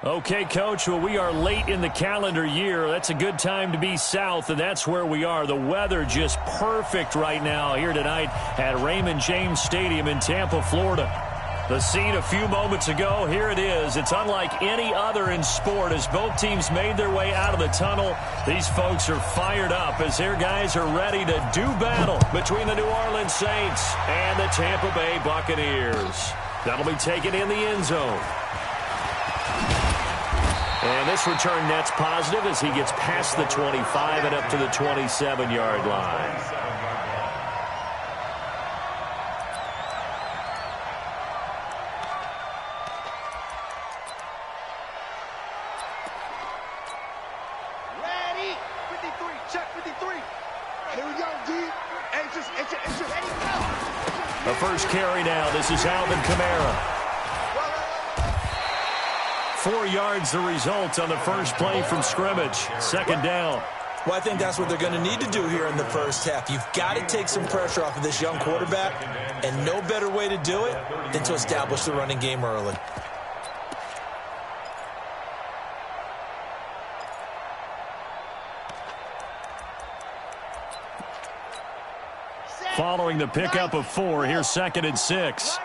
Okay, Coach, well, we are late in the calendar year. That's a good time to be south, and that's where we are. The weather just perfect right now here tonight at Raymond James Stadium in Tampa, Florida. The scene a few moments ago, here it is. It's unlike any other in sport as both teams made their way out of the tunnel. These folks are fired up as their guys are ready to do battle between the New Orleans Saints and the Tampa Bay Buccaneers. That'll be taken in the end zone. And this return net's positive as he gets past the 25 and up to the 27-yard line. Ready? 53, check 53. Here we go, D. Ready, go. The first carry now. This is Alvin Kamara. 4 yards the result on the first play from scrimmage. Second down. Well, I think that's what they're going to need to do here in the first half. You've got to take some pressure off of this young quarterback, and no better way to do it than to establish the running game early. Following the pickup of 4, here's 2nd and 6.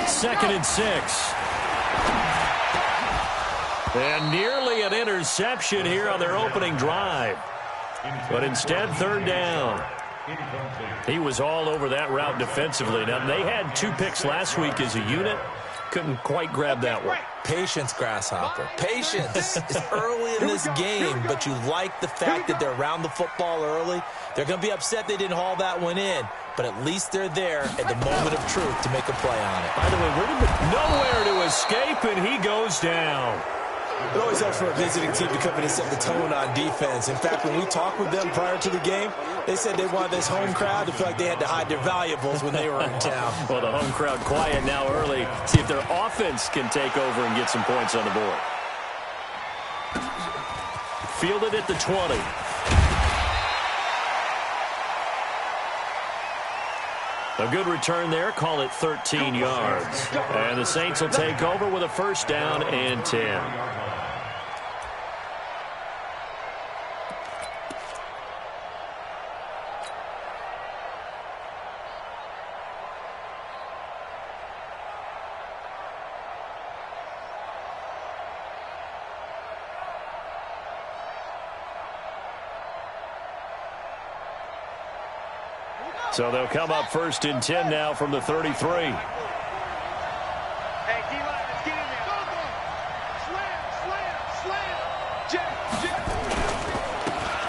Second and 6. And nearly an interception here on their opening drive. But instead, third down. He was all over that route defensively. Now, they had 2 picks last week as a unit. Couldn't quite grab that one. Patience, Grasshopper. Patience. It's early in this game, but you like the fact that they're around the football early. They're going to be upset they didn't haul that one in, but at least they're there at the moment of truth to make a play on it. By the way, nowhere to escape, and he goes down. It always helps for a visiting team to come in and set the tone on defense. In fact, when we talked with them prior to the game, they said they wanted this home crowd to feel like they had to hide their valuables when they were in town. Well, the home crowd quiet now early. See if their offense can take over and get some points on the board. Fielded at the 20. A good return there. Call it 13 yards. And the Saints will take over with a first down and 10. So they'll come up first and 10 now from the 33. Hey, D-line, let's get in there. Go, go. Slam.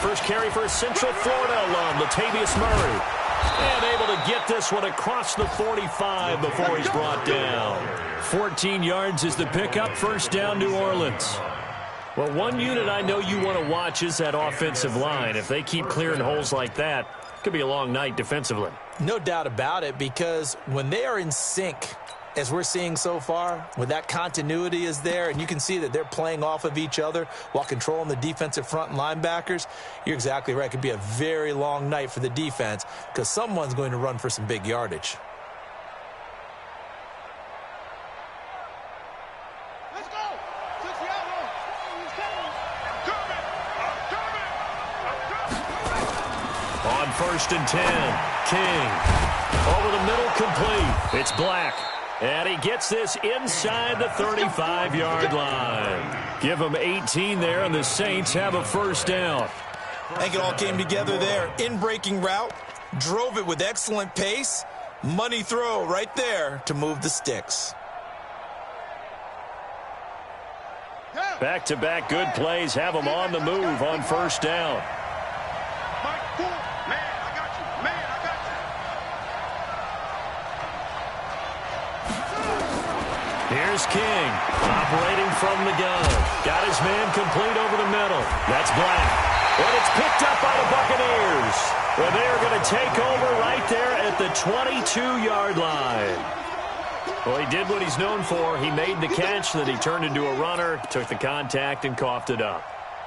First carry for Central Florida alum, Latavius Murray. And able to get this one across the 45 before he's brought down. 14 yards is the pickup, first down New Orleans. Well, one unit I know you want to watch is that offensive line. If they keep clearing holes like that, could be a long night defensively. No doubt about it, because when they are in sync, as we're seeing so far, when that continuity is there and you can see that they're playing off of each other while controlling the defensive front and linebackers, you're exactly right. It could be a very long night for the defense because someone's going to run for some big yardage. Let's go. On first and 10, King. Over the middle, complete. It's Black. And he gets this inside the 35-yard line. Give him 18 there, and the Saints have a first down. I think it all came together there. In-breaking route, drove it with excellent pace. Money throw right there to move the sticks. Back-to-back good plays have them on the move on first down. Here's King, operating from the gun. Got his man complete over the middle. That's Black. And it's picked up by the Buccaneers. Well, they're going to take over right there at the 22-yard line. Well, he did what he's known for. He made the catch, then he turned into a runner, took the contact, and coughed it up.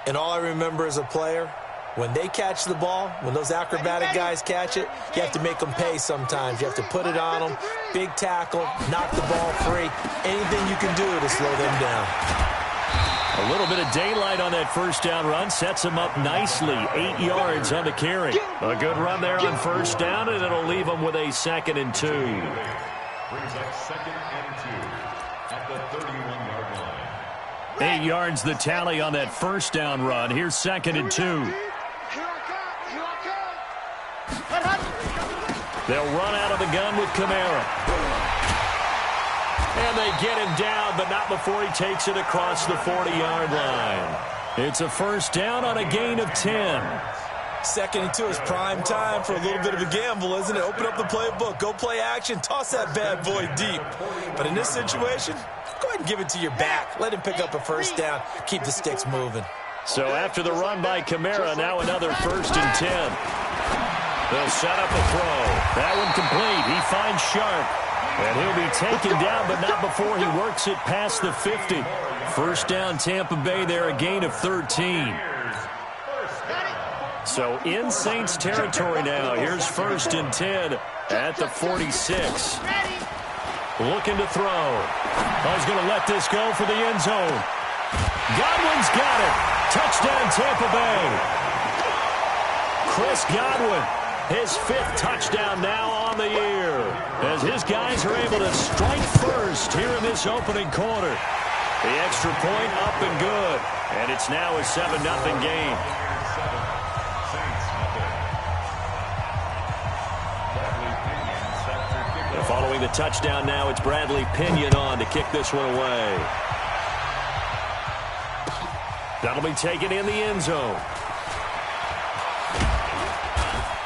And all I remember as a player when they catch the ball, when those acrobatic guys catch it, you have to make them pay sometimes. You have to put it on them, big tackle, knock the ball free, anything you can do to slow them down. A little bit of daylight on that first down run sets him up nicely. 8 yards on the carry. A good run there on first down, and it'll leave him with a 2nd and 2. Brings up 2nd and 2 at the 31-yard line. 8 yards the tally on that first down run. Here's 2nd and 2. They'll run out of the gun with Kamara. And they get him down, but not before he takes it across the 40-yard line. It's a first down on a gain of 10. 2nd and 2 is prime time for a little bit of a gamble, isn't it? Open up the playbook, go play action, toss that bad boy deep. But in this situation, go ahead and give it to your back. Let him pick up a first down, keep the sticks moving. So after the run by Kamara, now another 1st and 10. They'll set up a throw. That one complete. He finds Sharp. And he'll be taken down, but not before he works it past the 50. First down, Tampa Bay there, a gain of 13. So in Saints territory now. Here's 1st and 10 at the 46. Looking to throw. He's going to let this go for the end zone. Godwin's got it. Touchdown, Tampa Bay. Chris Godwin, his 5th touchdown now on the year, as his guys are able to strike first here in this opening quarter. The extra point up and good, and it's now a 7-0 game. Following the touchdown now, it's Bradley Pinion on to kick this one away. That'll be taken in the end zone.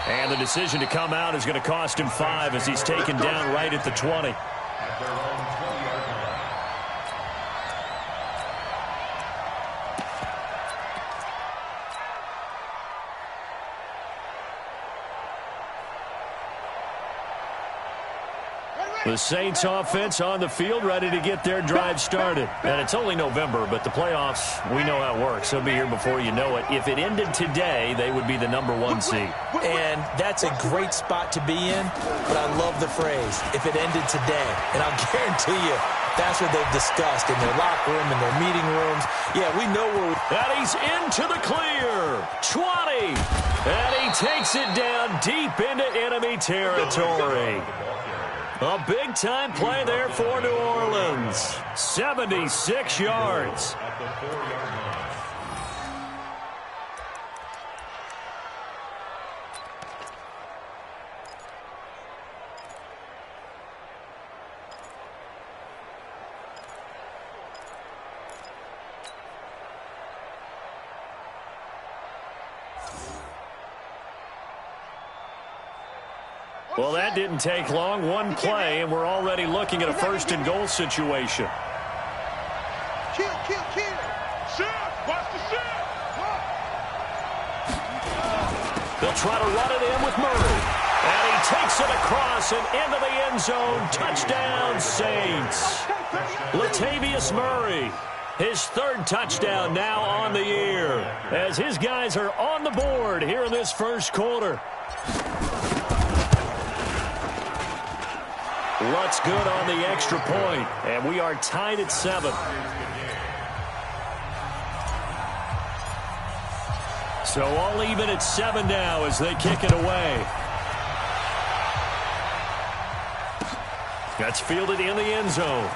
And the decision to come out is going to cost him 5 as he's taken down right at the 20. The Saints offense on the field, ready to get their drive started. And it's only November, but the playoffs, we know how it works. They'll be here before you know it. If it ended today, they would be the #1 seed. And that's a great spot to be in, but I love the phrase, if it ended today. And I'll guarantee you, that's what they've discussed in their locker room, in their meeting rooms. Yeah, we know where and he's into the clear. 20. And he takes it down deep into enemy territory. A big-time play there for New Orleans. 76 yards. At the 4-yard line. Well, that didn't take long. One play, and we're already looking at a 1st and goal situation. Kill. Shift. Watch the shift. They'll try to run it in with Murray. And he takes it across and into the end zone. Touchdown, Saints. Latavius Murray, his 3rd touchdown now on the year, as his guys are on the board here in this first quarter. What's good on the extra point, and we are tied at 7. So all even at 7 now as they kick it away. That's fielded in the end zone.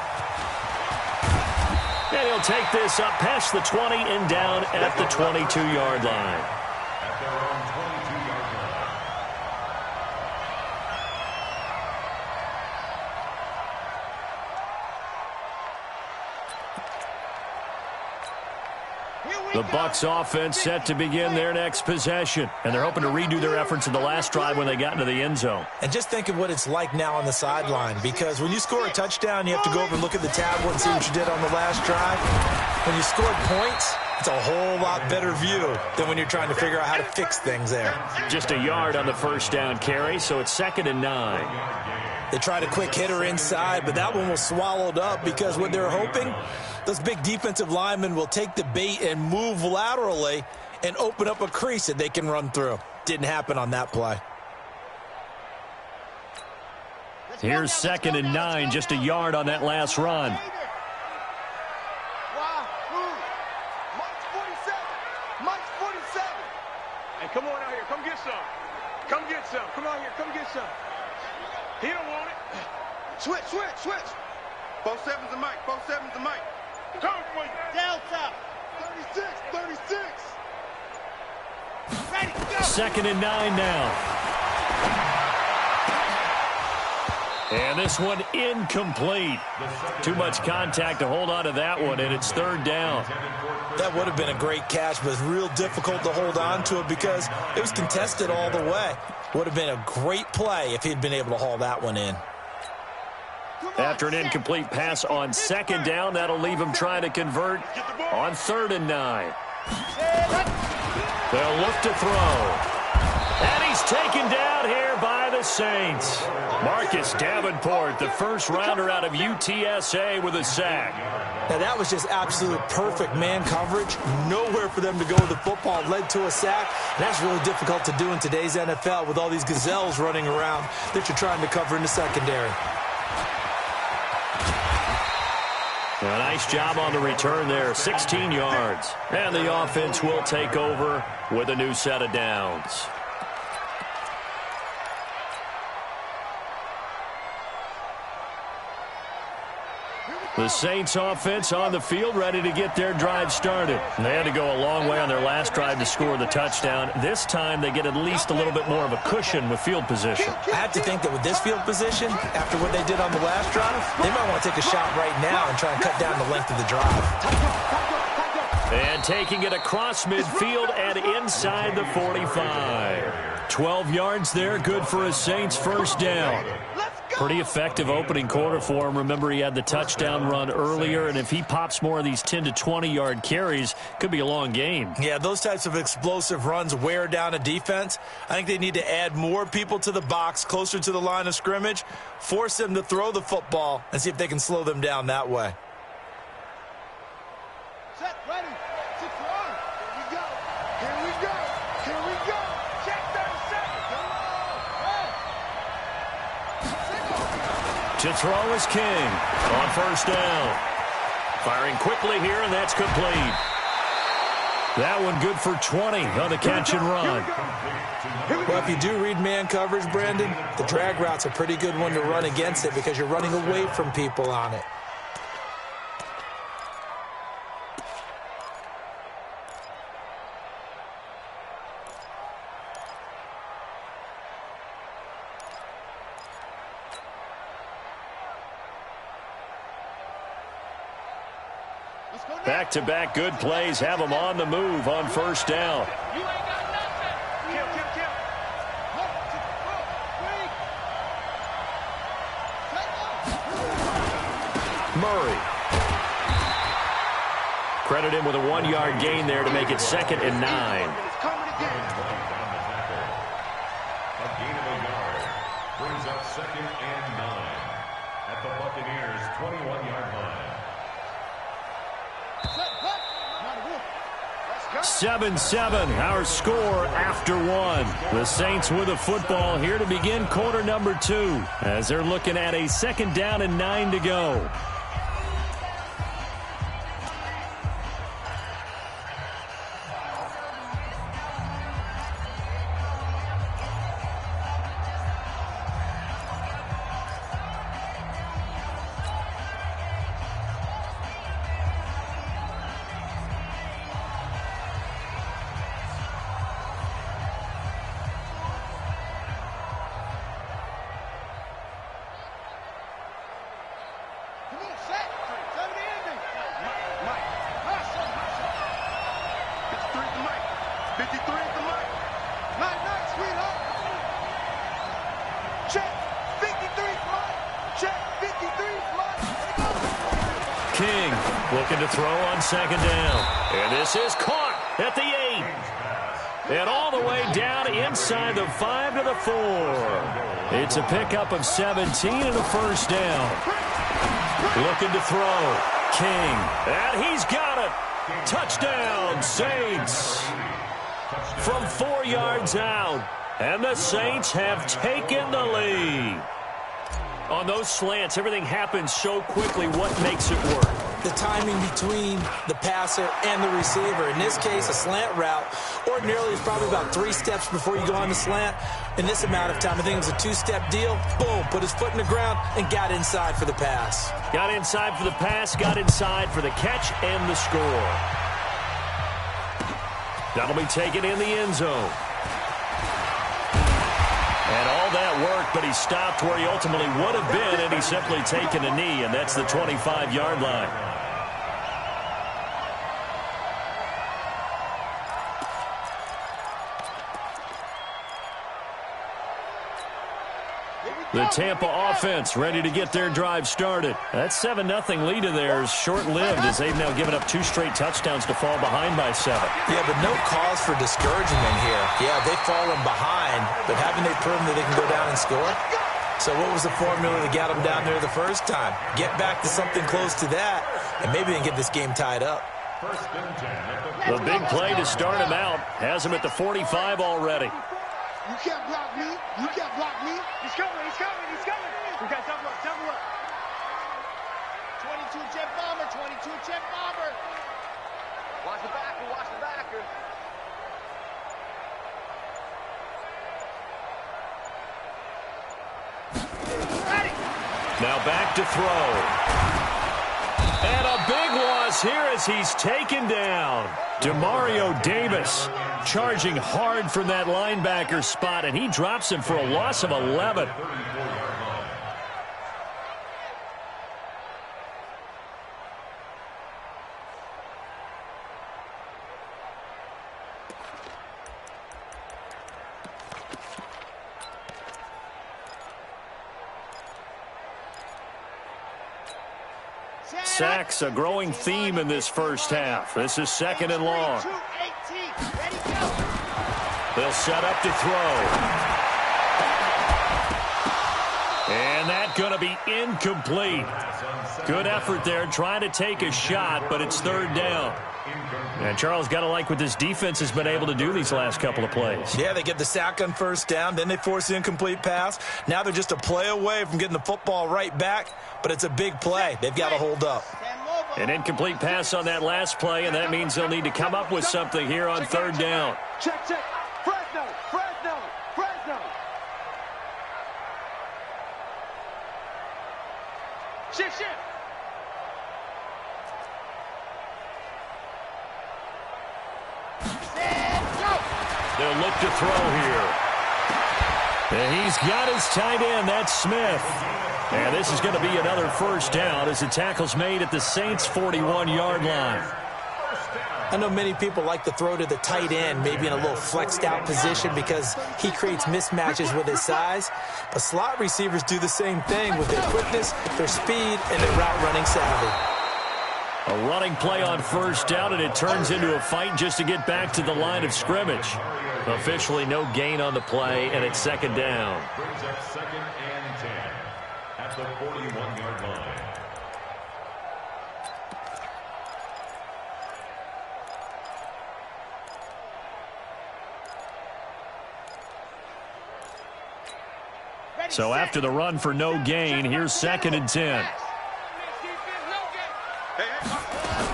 And he'll take this up past the 20 and down at the 22-yard line. At their own 22-yard line. The Bucs offense set to begin their next possession, and they're hoping to redo their efforts in the last drive when they got into the end zone. And just think of what it's like now on the sideline, because when you score a touchdown, you have to go over and look at the tablet and see what you did on the last drive. When you scored points, it's a whole lot better view than when you're trying to figure out how to fix things there. Just a yard on the first down carry, so it's 2nd and 9. They tried a quick hitter inside, but that one was swallowed up because what they're hoping, those big defensive linemen will take the bait and move laterally and open up a crease that they can run through. Didn't happen on that play. Here's 2nd and 9, just a yard on that last run. Mike 47. Mike 47. Hey, come on out here. Come get some. Come get some. Come out here. Come get some. He don't want it. Switch. Both sevens and Mike. Come for you. Delta. 36. Ready, go. 2nd and 9 now. And this one incomplete. Too much contact to hold on to that one, and it's 3rd down. That would have been a great catch, but it's real difficult to hold on to it because it was contested all the way. Would have been a great play if he'd been able to haul that one in. After an incomplete pass on 2nd down, that'll leave him trying to convert on 3rd and 9. They'll look to throw. And he's taken down here by the Saints. Marcus Davenport, the first rounder out of UTSA, with a sack. Now, that was just absolute perfect man coverage. Nowhere for them to go with the football. Led to a sack. And that's really difficult to do in today's NFL with all these gazelles running around that you're trying to cover in the secondary. A nice job on the return there, 16 yards. And the offense will take over with a new set of downs. The Saints offense on the field, ready to get their drive started. They had to go a long way on their last drive to score the touchdown. This time they get at least a little bit more of a cushion with field position. I have to think that with this field position, after what they did on the last drive, they might want to take a shot right now and try and cut down the length of the drive. And taking it across midfield and inside the 45. 12 yards there, good for a Saints first down. Pretty effective opening quarter for him. Remember, he had the touchdown run earlier, and if he pops more of these 10 to 20-yard carries, could be a long game. Yeah, those types of explosive runs wear down a defense. I think they need to add more people to the box, closer to the line of scrimmage, force them to throw the football, and see if they can slow them down that way. Set, ready. Set, run. Here we go. Check 37. To throw is King on first down. Firing quickly here, and that's complete. That one good for 20 on the catch and run. Well, if you do read man coverage, Brandon, the drag route's a pretty good one to run against it because you're running away from people on it. Back-to-back good plays have them on the move on first down. You ain't got nothing. Kill. Murray. Credit him with a 1-yard gain there to make it 2nd and 9. It's coming again. A gain of a yard brings up 2nd and 9 at the Buccaneers' 21-yard line. 7-7, our score after 1. The Saints with the football here to begin quarter number 2 as they're looking at a 2nd down and 9 to go. King looking to throw on 2nd down. And this is caught at the 8. And all the way down inside the 5 to the 4. It's a pickup of 17 and a first down. Looking to throw. King. And he's got it. Touchdown, Saints. from 4 yards out. And the Saints have taken the lead. On those slants, everything happens so quickly. What makes it work? The timing between the passer and the receiver. In this case, a slant route ordinarily is probably about 3 steps before you go on the slant. In this amount of time, I think it was a 2-step deal. Boom, put his foot in the ground and got inside for the pass. Got inside for the pass, got inside for the catch and the score. That'll be taken in the end zone. And all that work, but he stopped where he ultimately would have been, and he's simply taken a knee, and that's the 25-yard line. The Tampa offense ready to get their drive started. That 7-0 lead of theirs short-lived as they've now given up 2 straight touchdowns to fall behind by 7. Yeah, but no cause for discouragement here. Yeah, they've fallen behind, but haven't they proven that they can go down and score? So what was the formula that got them down there the first time? Get back to something close to that, and maybe they can get this game tied up. The big play to start him out has him at the 45 already. You can't block me. You can't block me. He's coming. He's coming. He's coming. We got double up. Double up. 22 jet bomber. 22 jet bomber. Watch the backer. Watch the backer. Ready. Now back to throw. And a big loss here as he's taken down. Demario Davis charging hard from that linebacker spot, and he drops him for a loss of 11. Sacks, a growing theme in this first half. This is 2nd and long. They'll set up to throw. And that's going to be incomplete. Good effort there trying to take a shot, but it's 3rd down. And Charles, got to like what this defense has been able to do these last couple of plays. Yeah, they get the sack on 1st down, then they force the incomplete pass. Now they're just a play away from getting the football right back, but it's a big play. They've got to hold up. An incomplete pass on that last play, and that means they'll need to come up with something here on 3rd down. Check, check. Fresno, Fresno, Fresno. Shift, shift. They'll look to throw here. And he's got his tight end. That's Smith. And this is going to be another 1st down as the tackle's made at the Saints' 41-yard line. I know many people like to throw to the tight end, maybe in a little flexed out position because he creates mismatches with his size. But slot receivers do the same thing with their quickness, their speed, and their route running savvy. A running play on 1st down, and it turns into a fight just to get back to the line of scrimmage. Officially no gain on the play, and it's 2nd down. Brings up 2nd and 10 at the 41-yard line. So after the run for no gain, here's 2nd and 10.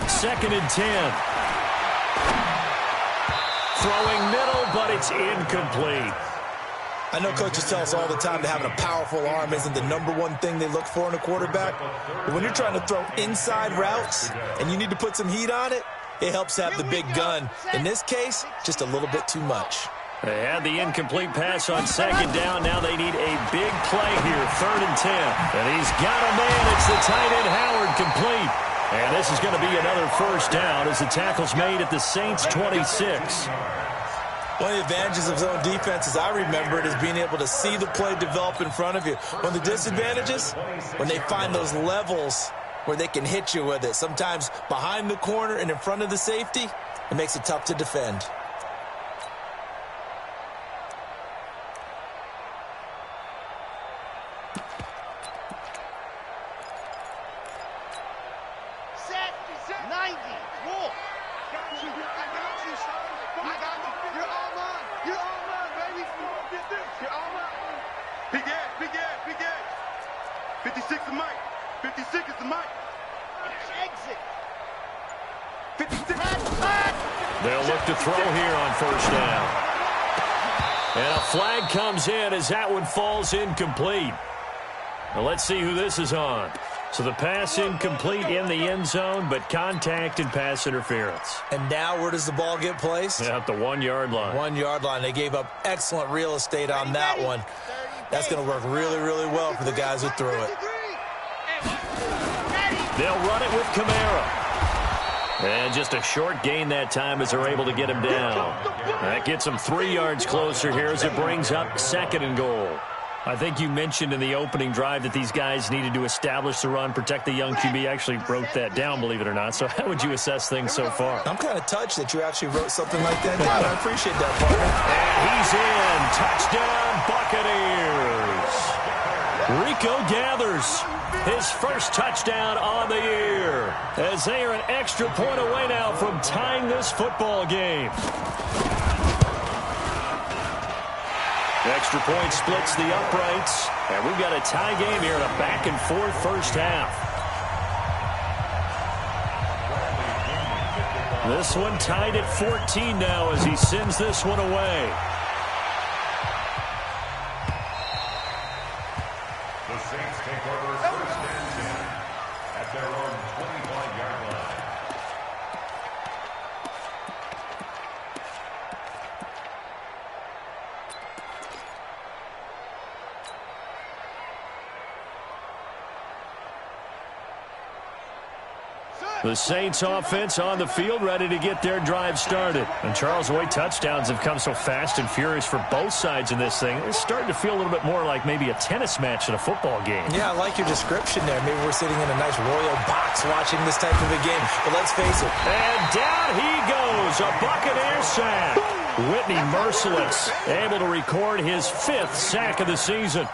2nd and 10. Throwing middle, but it's incomplete. I know coaches tell us all the time that having a powerful arm isn't the #1 thing they look for in a quarterback. But when you're trying to throw inside routes and you need to put some heat on it, it helps have the big gun. In this case, just a little bit too much. They had the incomplete pass on 2nd down. Now they need a big play here, 3rd and 10. And he's got a man. It's the tight end, Howard, complete. And this is going to be another 1st down as the tackle's made at the Saints' 26. One of the advantages of zone defense, as I remember it, is being able to see the play develop in front of you. One of the disadvantages, when they find those levels where they can hit you with it, sometimes behind the corner and in front of the safety, it makes it tough to defend. Set 90. Wolf. I got you. I got you. the mic. Exit. 56. They'll look to throw here on first down. And a flag comes in as that one falls incomplete. Well, let's see who this is on. So the pass incomplete in the end zone, but contact and pass interference. And now where does the ball get placed? Yeah, at the 1-yard line. 1-yard line. They gave up excellent real estate on that one. That's going to work really, really well for the guys who threw it. They'll run it with Kamara. And just a short gain that time as they're able to get him down. That gets them 3 yards closer here as it brings up 2nd and goal. I think you mentioned in the opening drive that these guys needed to establish the run, protect the young QB. I actually wrote that down, believe it or not. So how would you assess things so far? I'm kind of touched that you actually wrote something like that down. I appreciate that, partner. And he's in. Touchdown, Buccaneers. Rico gathers his first touchdown on the year as they are an extra point away now from tying this football game. Extra point splits the uprights, and we've got a tie game here in a back-and-forth first half. This one tied at 14 now as he sends this one away. The Saints take over first and 10 at their own 25-yard line. The Saints offense on the field, ready to get their drive started. And Charles, the way touchdowns have come so fast and furious for both sides in this thing, it's starting to feel a little bit more like maybe a tennis match in a football game. Yeah, I like your description there. Maybe we're sitting in a nice royal box watching this type of a game. But let's face it. And down he goes, a Buccaneer sack. Whitney merciless, able to record his 5th sack of the season.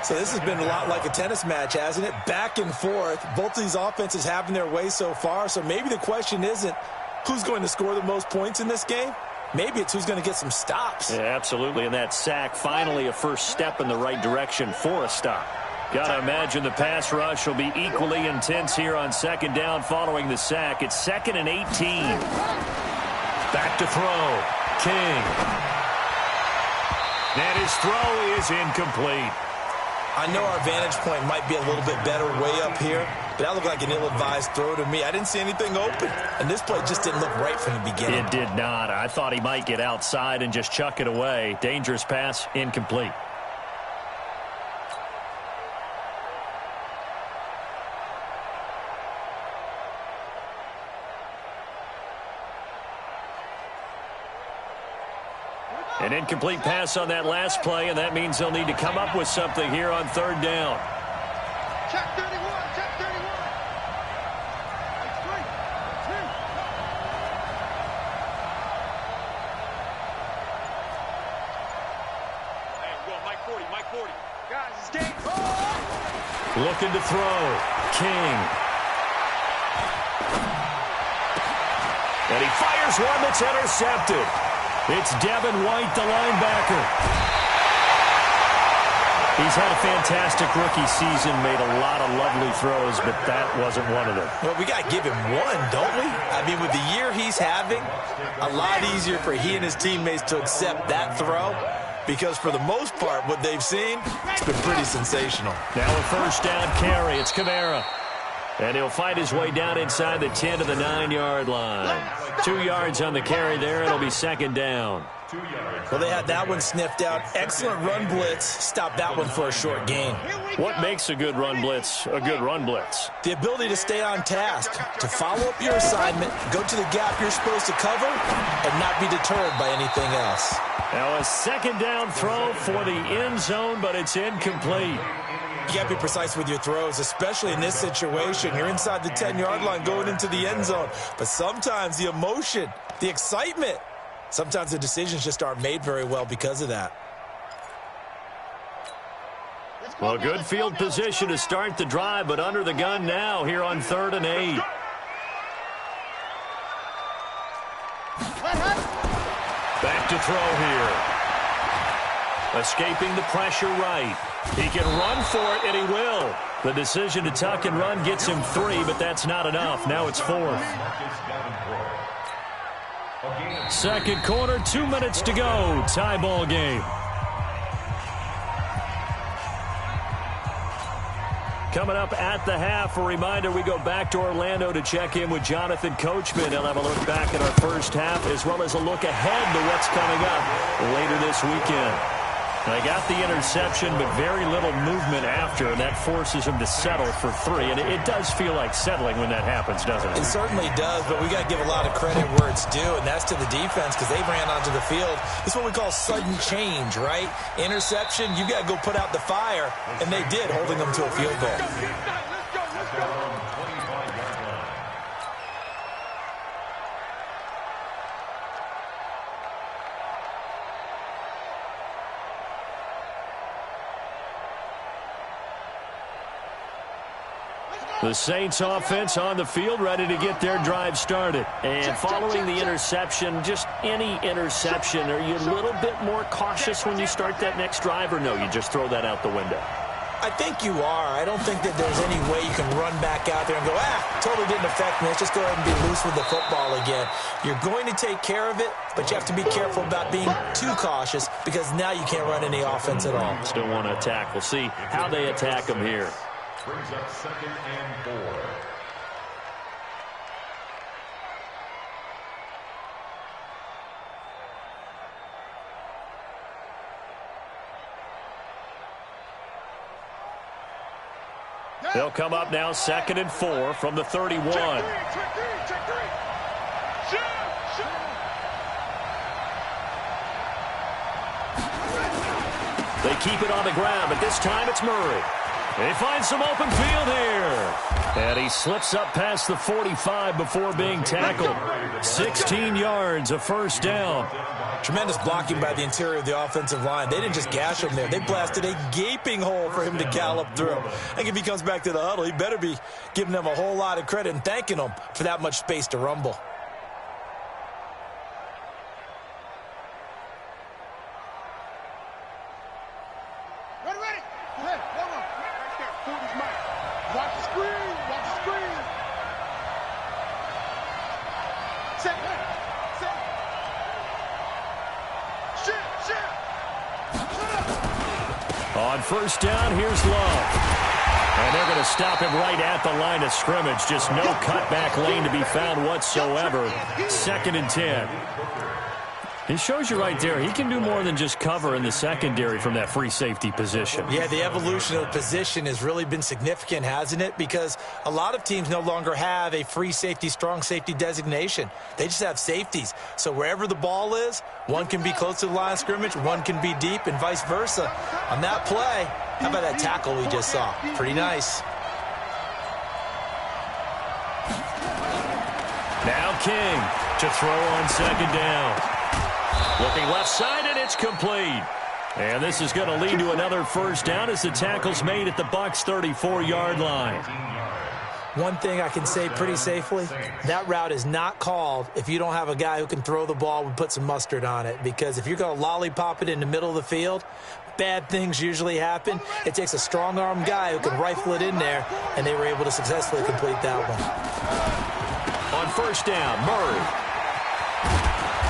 So this has been a lot like a tennis match, hasn't it? Back and forth. Both of these offenses having their way so far. So maybe the question isn't who's going to score the most points in this game. Maybe it's who's going to get some stops. Yeah, absolutely. And that sack, finally a first step in the right direction for a stop. Got to imagine the pass rush will be equally intense here on 2nd down following the sack. It's 2nd and 18. Back to throw. King. And his throw is incomplete. I know our vantage point might be a little bit better way up here, but that looked like an ill-advised throw to me. I didn't see anything open, and this play just didn't look right from the beginning. It did not. I thought he might get outside and just chuck it away. Dangerous pass, incomplete. An incomplete pass on that last play, and that means they'll need to come up with something here on 3rd down. Check 31, check 31. That's great. Hey, go, Mike 40, Mike 40. Guys, it's game. Looking to throw. King. And he fires one that's intercepted. It's Devin White, the linebacker. He's had a fantastic rookie season, made a lot of lovely throws, but that wasn't one of them. Well, we got to give him one, don't we? I mean, with the year he's having, a lot easier for he and his teammates to accept that throw because for the most part, what they've seen, it's been pretty sensational. Now a first down carry. It's Kamara. And he'll fight his way down inside the 10 to the 9-yard line. 2 yards on the carry there. It'll be 2nd down. Well, they had that one sniffed out. Excellent run blitz. Stopped that one for a short gain. What makes a good run blitz a good run blitz? The ability to stay on task, to follow up your assignment, go to the gap you're supposed to cover, and not be deterred by anything else. Now a 2nd down throw for the end zone, but it's incomplete. You got to be precise with your throws, especially in this situation. You're inside the 10-yard line going into the end zone. But sometimes the emotion, the excitement, sometimes the decisions just aren't made very well because of that. Well, good field position to start the drive, but under the gun now here on 3rd and 8. Back to throw here. Escaping the pressure right. He can run for it, and he will. The decision to tuck and run gets him 3, but that's not enough. Now it's 4th. Second quarter, 2 minutes to go. Tie ball game. Coming up at the half, a reminder, we go back to Orlando to check in with Jonathan Coachman. He'll have a look back at our first half as well as a look ahead to what's coming up later this weekend. They got the interception, but very little movement after, and that forces him to settle for 3. And it does feel like settling when that happens, doesn't it? It certainly does, but we got to give a lot of credit where it's due, and that's to the defense because they ran onto the field. It's what we call sudden change, right? Interception, you got to go put out the fire, and they did, holding them to a field goal. Let's go. 25-yard line. The Saints offense on the field, ready to get their drive started. And following the interception, just any interception, are you a little bit more cautious when you start that next drive, or no, you just throw that out the window? I think you are. I don't think that there's any way you can run back out there and go, totally didn't affect me. Let's just go ahead and be loose with the football again. You're going to take care of it, but you have to be careful about being too cautious because now you can't run any offense at all. Still want to attack. We'll see how they attack them here. Brings up 2nd and 4. They'll come up now 2nd and 4 from the 31. They keep it on the ground, but this time it's Murray. They find some open field here. And he slips up past the 45 before being tackled. 16 yards, a first down. Tremendous blocking by the interior of the offensive line. They didn't just gash him there. They blasted a gaping hole for him to gallop through. I think if he comes back to the huddle, he better be giving them a whole lot of credit and thanking them for that much space to rumble. On first down, here's Love. And they're going to stop him right at the line of scrimmage. Just no cutback lane to be found whatsoever. 2nd and 10. He shows you right there, he can do more than just cover in the secondary from that free safety position. Yeah, the evolution of the position has really been significant, hasn't it? Because a lot of teams no longer have a free safety, strong safety designation. They just have safeties. So wherever the ball is, one can be close to the line of scrimmage, one can be deep, and vice versa. On that play, how about that tackle we just saw? Pretty nice. Now King to throw on 2nd down. Looking left side, and it's complete. And this is going to lead to another first down as the tackle's made at the Bucs' 34-yard line. One thing I can say pretty safely, that route is not called if you don't have a guy who can throw the ball and put some mustard on it. Because if you're going to lollipop it in the middle of the field, bad things usually happen. It takes a strong-arm guy who can rifle it in there, and they were able to successfully complete that one. On first down, Murray.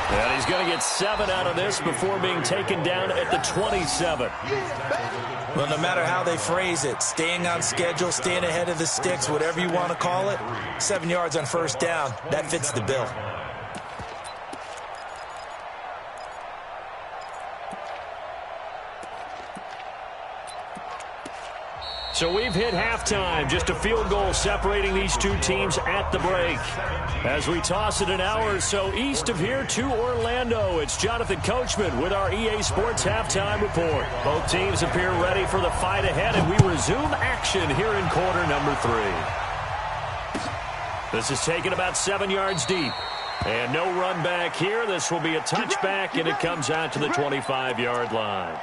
And he's going to get 7 out of this before being taken down at the 27. Well, no matter how they phrase it, staying on schedule, staying ahead of the sticks, whatever you want to call it, 7 yards on first down, that fits the bill. So we've hit halftime, just a field goal separating these two teams at the break. As we toss it an hour or so east of here to Orlando, it's Jonathan Coachman with our EA Sports Halftime Report. Both teams appear ready for the fight ahead, and we resume action here in quarter number 3. This is taken about 7 yards deep. And no run back here. This will be a touchback, and it comes out to the 25-yard line.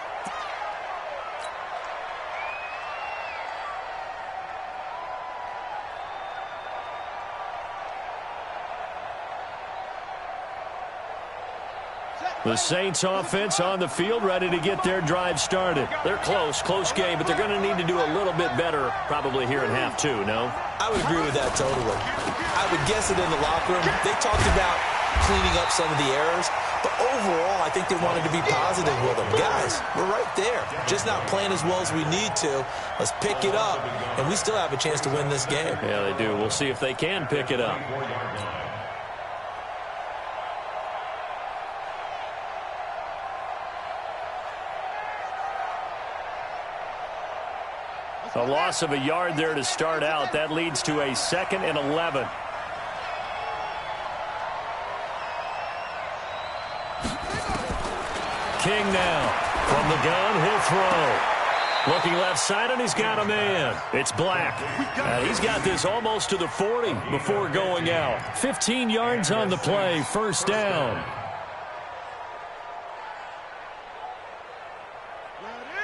The Saints offense on the field, ready to get their drive started. They're close game, but they're going to need to do a little bit better probably here in half two, no? I would agree with that totally. I would guess it in the locker room. They talked about cleaning up some of the errors, but overall, I think they wanted to be positive with them. Guys, we're right there. Just not playing as well as we need to. Let's pick it up, and we still have a chance to win this game. Yeah, they do. We'll see if they can pick it up. A loss of a yard there to start out. That leads to a 2nd and 11. King now. From the gun, he'll throw. Looking left side, and he's got a man. It's Black. He's got this almost to the 40 before going out. 15 yards on the play, first down.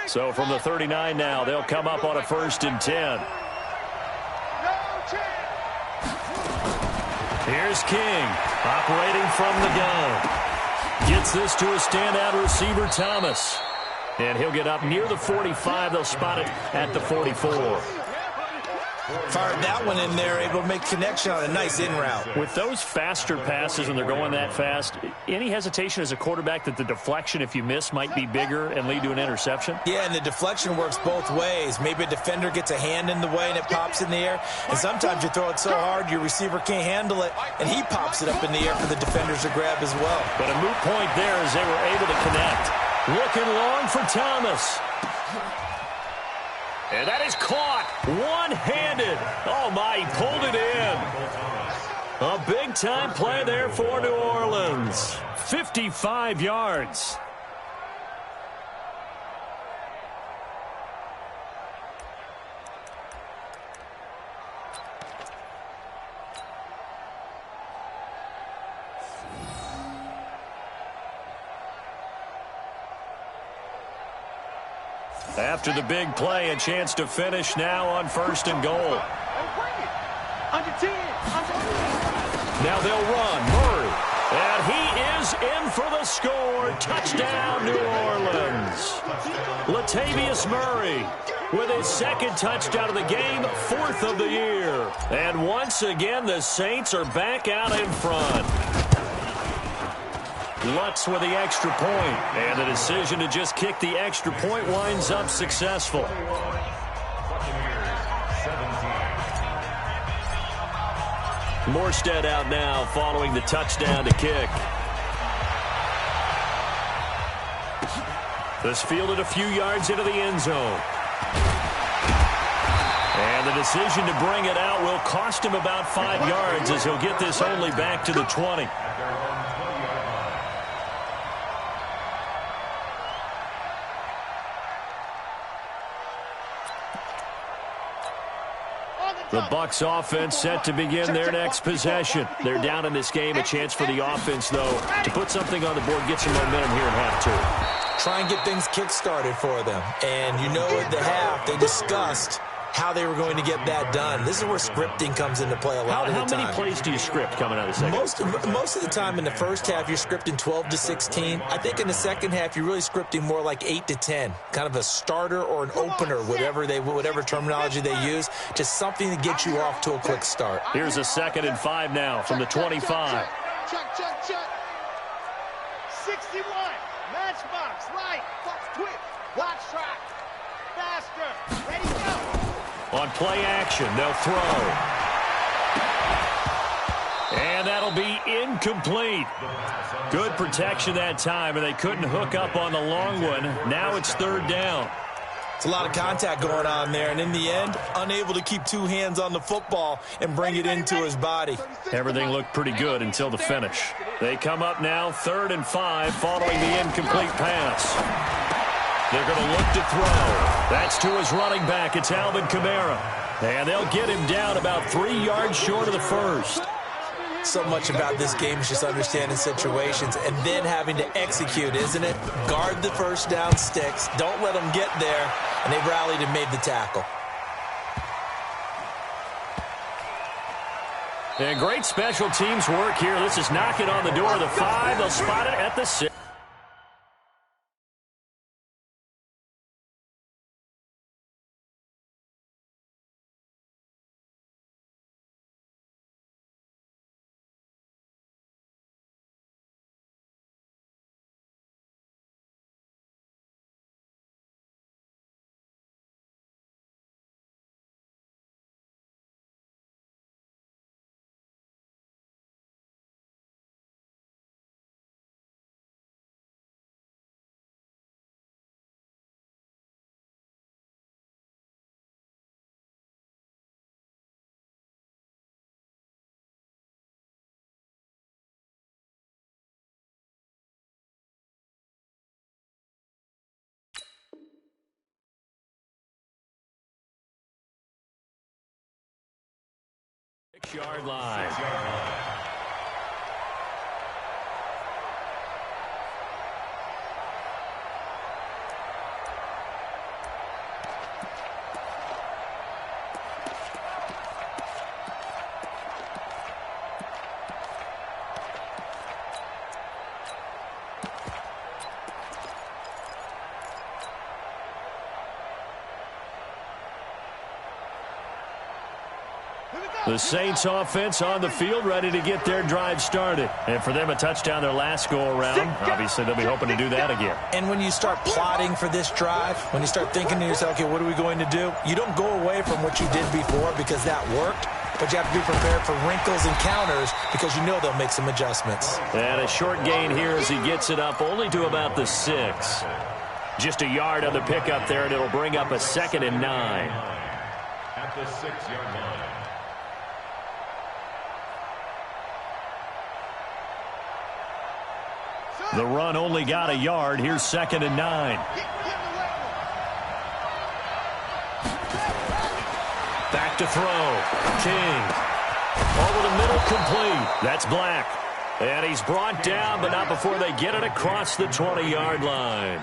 So from the 39 now, they'll come up on a 1st and 10. Here's King, operating from the gun. Gets this to a standout receiver, Thomas. And he'll get up near the 45. They'll spot it at the 44. Fired that one in there, able to make connection on a nice in route. With those faster passes, when they're going that fast, any hesitation as a quarterback that the deflection, if you miss, might be bigger and lead to an interception? Yeah, and the deflection works both ways. Maybe a defender gets a hand in the way and it pops in the air. And sometimes you throw it so hard your receiver can't handle it, and he pops it up in the air for the defenders to grab as well. But a moot point there as they were able to connect. Looking long for Thomas. And that is caught one-handed. Oh, my, he pulled it in. A big-time play there for New Orleans. 55 yards. After the big play, a chance to finish now on 1st and goal. Under 10. Now they'll run. Murray. And he is in for the score. Touchdown, New Orleans. Latavius Murray with his 2nd touchdown of the game, 4th of the year. And once again, the Saints are back out in front. Lutz with the extra point, and the decision to just kick the extra point winds up successful. Morstead out now following the touchdown to kick. This fielded a few yards into the end zone. And the decision to bring it out will cost him about 5 yards as he'll get this only back to the 20. The Bucs offense set to begin their next possession. They're down in this game. A chance for the offense, though, to put something on the board, get some momentum here in half two. Try and get things kick-started for them. And you know at the half, they discussed how they were going to get that done. This is where scripting comes into play a lot of the time. How many plays do you script coming out of the second? Most of the time in the first half, you're scripting 12 to 16. I think in the second half, you're really scripting more like 8 to 10. Kind of a starter or an opener, whatever terminology they use. Just something to get you off to a quick start. Here's a 2nd and 5 now from the 25. Check. 61. Matchbox. Right. Quick. Watch track. Faster. Ready, go. On play action, they'll throw. And that'll be incomplete. Good protection that time, and they couldn't hook up on the long one. Now it's 3rd down. It's a lot of contact going on there, and in the end, unable to keep 2 hands on the football and bring it into his body. Everything looked pretty good until the finish. They come up now 3rd and 5 following the incomplete pass. They're going to look to throw. That's to his running back. It's Alvin Kamara. And they'll get him down about 3 yards short of the first. So much about this game is just understanding situations and then having to execute, isn't it? Guard the first down sticks. Don't let them get there. And they rallied and made the tackle. And great special teams work here. This is knocking on the door of the 5. They'll spot it at the 6. 6-yard line. The Saints offense on the field, ready to get their drive started. And for them, a touchdown their last go-around. Obviously, they'll be hoping to do that again. And when you start plotting for this drive, when you start thinking to yourself, okay, what are we going to do? You don't go away from what you did before because that worked, but you have to be prepared for wrinkles and counters because you know they'll make some adjustments. And a short gain here as he gets it up only to about the 6. Just a yard on the pickup there, and it'll bring up a 2nd and 9. At the 6-yard line. The run only got a yard. Here's 2nd and 9. Back to throw. King. Over the middle, complete. That's Black. And he's brought down, but not before they get it across the 20-yard line.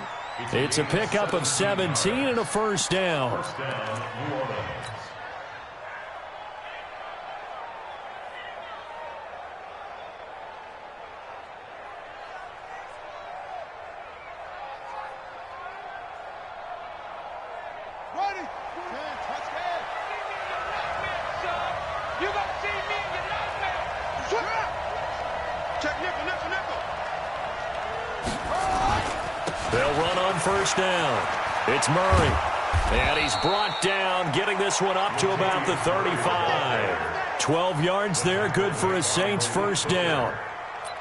It's a pickup of 17 and a first down. First down, New Orleans. They'll run on first down. It's Murray. And he's brought down, getting this one up to about the 35. 12 yards there, good for a Saints first down.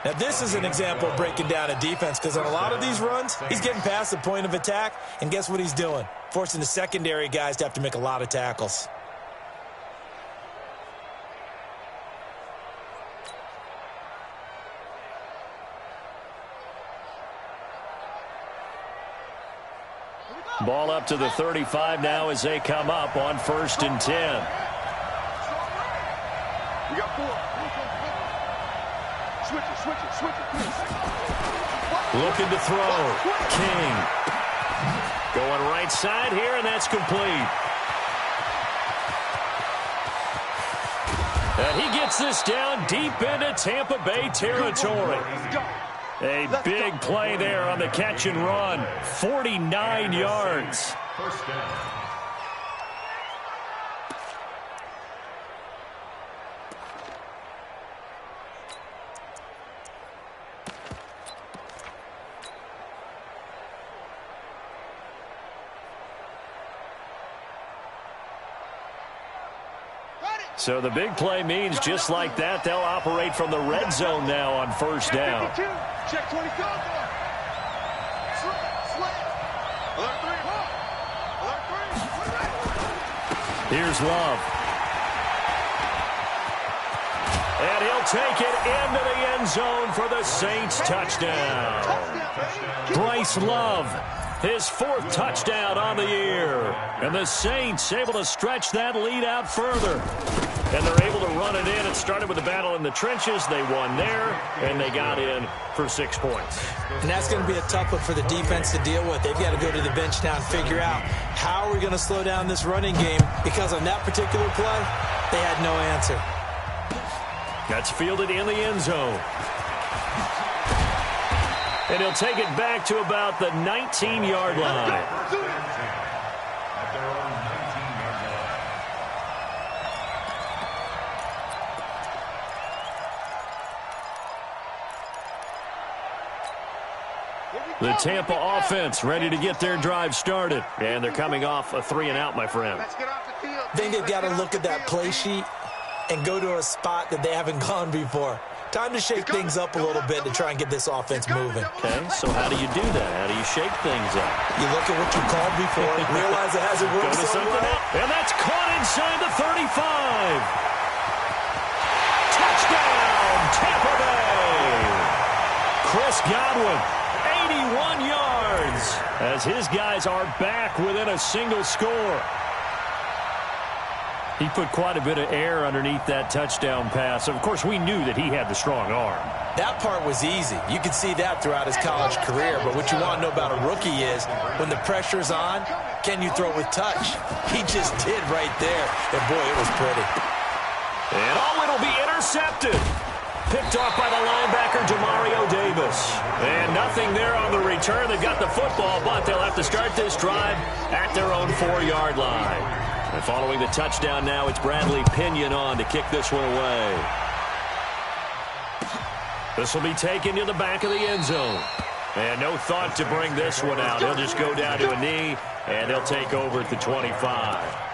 Now, this is an example of breaking down a defense because on a lot of these runs, he's getting past the point of attack, and guess what he's doing? Forcing the secondary guys to have to make a lot of tackles. Ball up to the 35 now as they come up on 1st and 10. We got 4. Switch it. Looking to throw. King. Going right side here, and that's complete. And he gets this down deep into Tampa Bay territory. A big play there on the catch and run. 49 yards. First down. So the big play means just like that, they'll operate from the red zone now on first down. Check 22. Alert 3. Here's Love. And he'll take it into the end zone for the Saints touchdown. Bryce Love, his 4th touchdown on the year. And the Saints able to stretch that lead out further. And they're able to run it in. It started with a battle in the trenches. They won there, and they got in for 6 points. And that's going to be a tough one for the defense to deal with. They've got to go to the bench now and figure out how are we going to slow down this running game, because on that particular play, they had no answer. That's fielded in the end zone. And he'll take it back to about the 19-yard line. The Tampa offense ready to get their drive started. And they're coming off a 3-and-out, my friend. I think they've got to look at that play sheet and go to a spot that they haven't gone before. Time to shake things up a little bit to try and get this offense moving. Okay, so how do you do that? How do you shake things up? You look at what you called before, realize it hasn't worked so well. And that's caught inside the 35. Touchdown, Tampa Bay. Chris Godwin, 81 yards, as his guys are back within a single score. He put quite a bit of air underneath that touchdown pass. Of course, we knew that he had the strong arm. That part was easy. You could see that throughout his college career. But what you want to know about a rookie is when the pressure's on, can you throw with touch? He just did right there. And, boy, it was pretty. And it'll be intercepted. Picked off by the linebacker, Demario Davis. And nothing there on the return. They've got the football, but they'll have to start this drive at their own 4-yard line. And following the touchdown now, it's Bradley Pinion on to kick this one away. This will be taken to the back of the end zone. And no thought to bring this one out. He'll just go down to a knee, and they'll take over at the 25.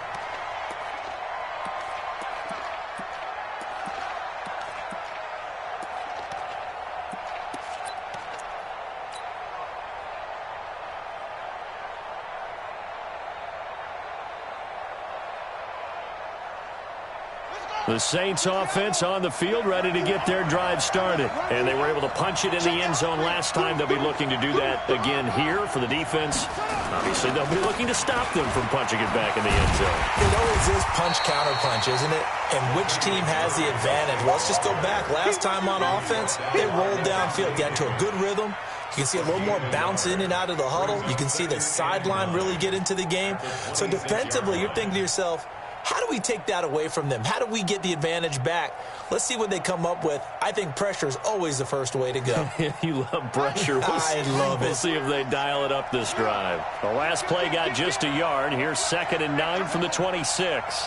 The Saints offense on the field, ready to get their drive started. And they were able to punch it in the end zone last time. They'll be looking to do that again here for the defense. Obviously, they'll be looking to stop them from punching it back in the end zone. It always is punch-counter-punch, isn't it? And which team has the advantage? Well, let's just go back. Last time on offense, they rolled downfield, got into a good rhythm. You can see a little more bounce in and out of the huddle. You can see the sideline really get into the game. So defensively, you're thinking to yourself, how do we take that away from them? How do we get the advantage back? Let's see what they come up with. I think pressure is always the first way to go. You love pressure. I love it. We'll see if they dial it up this drive. The last play got just a yard. Here's 2nd and 9 from the 26.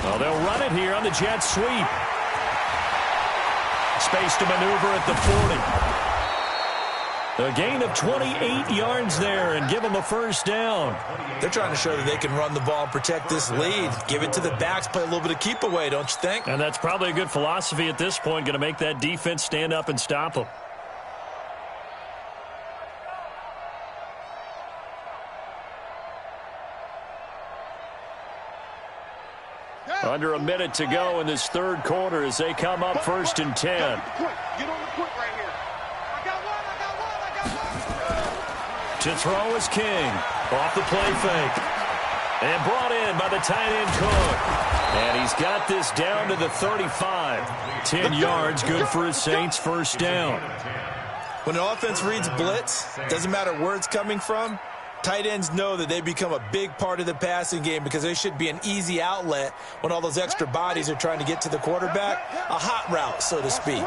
Well, they'll run it here on the jet sweep. Space to maneuver at the 40. A gain of 28 yards there and give them a first down. They're trying to show that they can run the ball and protect this lead. Give it to the backs, play a little bit of keep away, don't you think? And that's probably a good philosophy at this point, going to make that defense stand up and stop them. Under a minute to go in this third quarter as they come up 1st and 10. Get on the point right here. I got one. To throw is King. Off the play fake. And brought in by the tight end Cook. And he's got this down to the 35. 10 yards, good for his Saints first down. When an offense reads blitz, doesn't matter where it's coming from, tight ends know that they become a big part of the passing game because they should be an easy outlet when all those extra bodies are trying to get to the quarterback. A hot route, so to speak.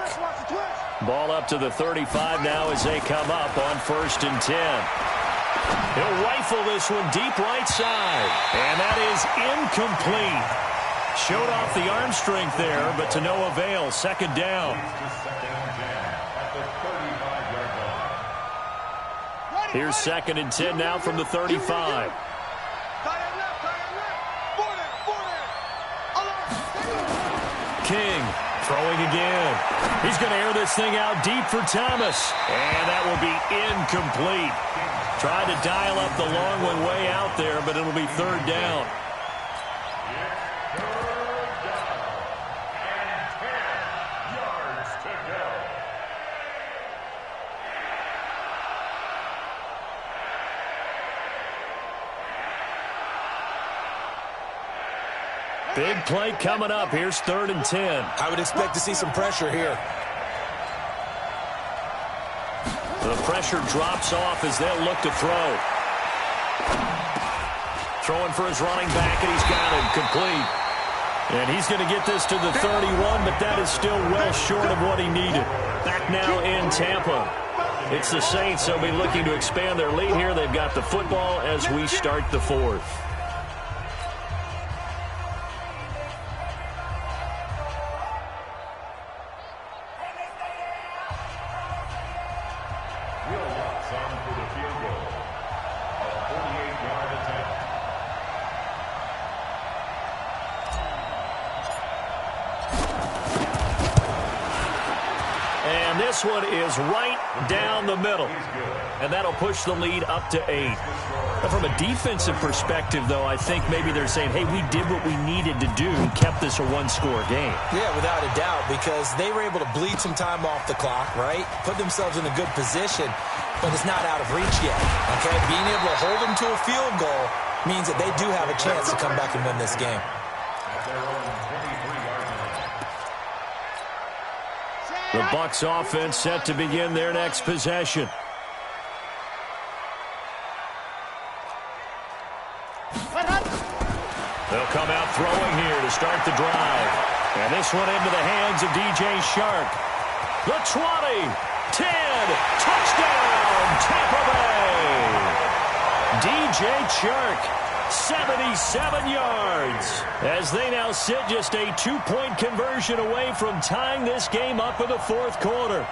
Ball up to the 35 now as they come up on 1st and 10. He'll rifle this one deep right side. And that is incomplete. Showed off the arm strength there, but to no avail. 2nd down. Here's 2nd and 10 now from the 35. King throwing again. He's going to air this thing out deep for Thomas. And that will be incomplete. Tried to dial up the long one way out there, but it'll be 3rd down. Big play coming up. Here's 3rd and 10. I would expect to see some pressure here. The pressure drops off as they'll look to throw. Throwing for his running back, and he's got it complete. And he's going to get this to the 31, but that is still well short of what he needed. Back now in Tampa. It's the Saints. They'll be looking to expand their lead here. They've got the football as we start the 4th. This one is right down the middle. And that'll push the lead up to 8. But from a defensive perspective, though, I think maybe they're saying, hey, we did what we needed to do and kept this a one-score game. Yeah, without a doubt, because they were able to bleed some time off the clock, right? Put themselves in a good position, but it's not out of reach yet, okay? Being able to hold them to a field goal means that they do have a chance to come back and win this game. The Bucs offense set to begin their next possession. They'll come out throwing here to start the drive. And this one into the hands of DJ Shark. The 20, 10, touchdown, Tampa Bay. DJ Shark, 77 yards. As they now sit just a 2-point conversion away from tying this game up in the fourth quarter.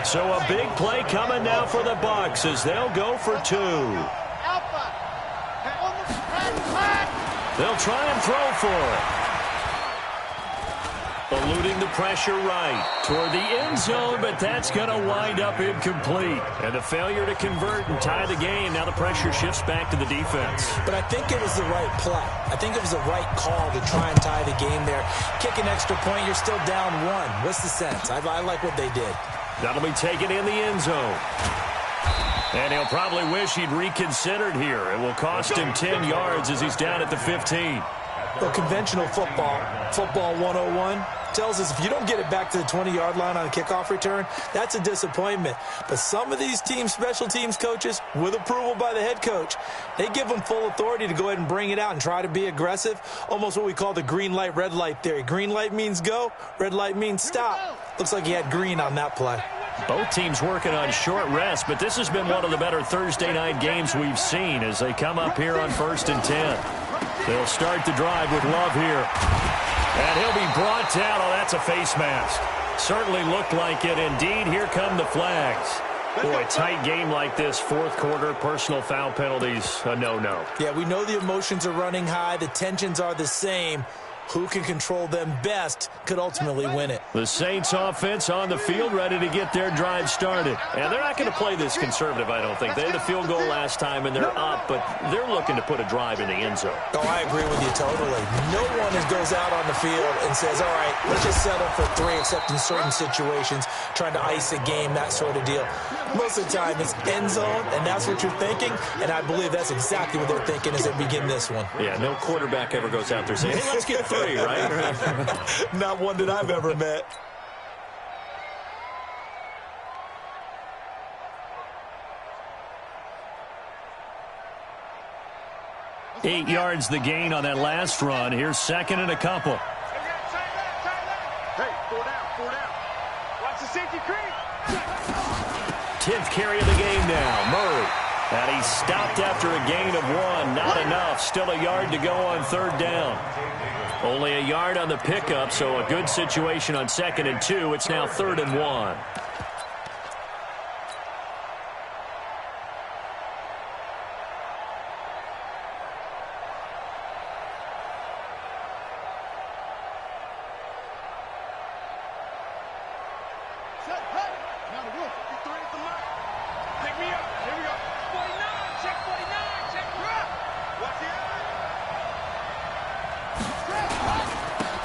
So a big play coming now for the Bucs as they'll go for 2. They'll try and throw for it. Eluding the pressure right toward the end zone, but that's going to wind up incomplete. And the failure to convert and tie the game, now the pressure shifts back to the defense. But I think it was the right play. I think it was the right call to try and tie the game there. Kick an extra point, you're still down 1. What's the sense? I like what they did. That'll be taken in the end zone. And he'll probably wish he'd reconsidered here. It will cost him 10 yards as he's down at the 15. Well, conventional football 101, tells us if you don't get it back to the 20-yard line on a kickoff return, that's a disappointment. But some of these teams, special teams coaches, with approval by the head coach, they give them full authority to go ahead and bring it out and try to be aggressive, almost what we call the green light, red light theory. Green light means go, red light means stop. Looks like he had green on that play. Both teams working on short rest, but this has been one of the better Thursday night games we've seen as they come up here on 1st and 10. They'll start the drive with Love here. And he'll be brought down. Oh, that's a face mask. Certainly looked like it. Indeed, here come the flags. Boy, a tight game like this, fourth quarter, personal foul penalties, a no-no. Yeah, we know the emotions are running high. The tensions are the same. Who can control them best could ultimately win it. The Saints offense on the field ready to get their drive started. And they're not going to play this conservative, I don't think. They had the field goal last time, and they're up, but they're looking to put a drive in the end zone. Oh, I agree with you totally. No one goes out on the field and says, all right, let's just settle for 3, except in certain situations, trying to ice a game, that sort of deal. Most of the time, it's end zone, and that's what you're thinking, and I believe that's exactly what they're thinking as they begin this one. Yeah, no quarterback ever goes out there saying, hey, let's get 3, right? Not one that I've ever met. Eight yards the gain on that last run. Here's second and a couple. Hey, 4 down. Watch the safety creep. 10th carry of the game now. Murray. And he's stopped after a gain of 1. Not enough. Still a yard to go on 3rd down. Only a yard on the pickup, so a good situation on 2nd and 2. It's now 3rd and 1.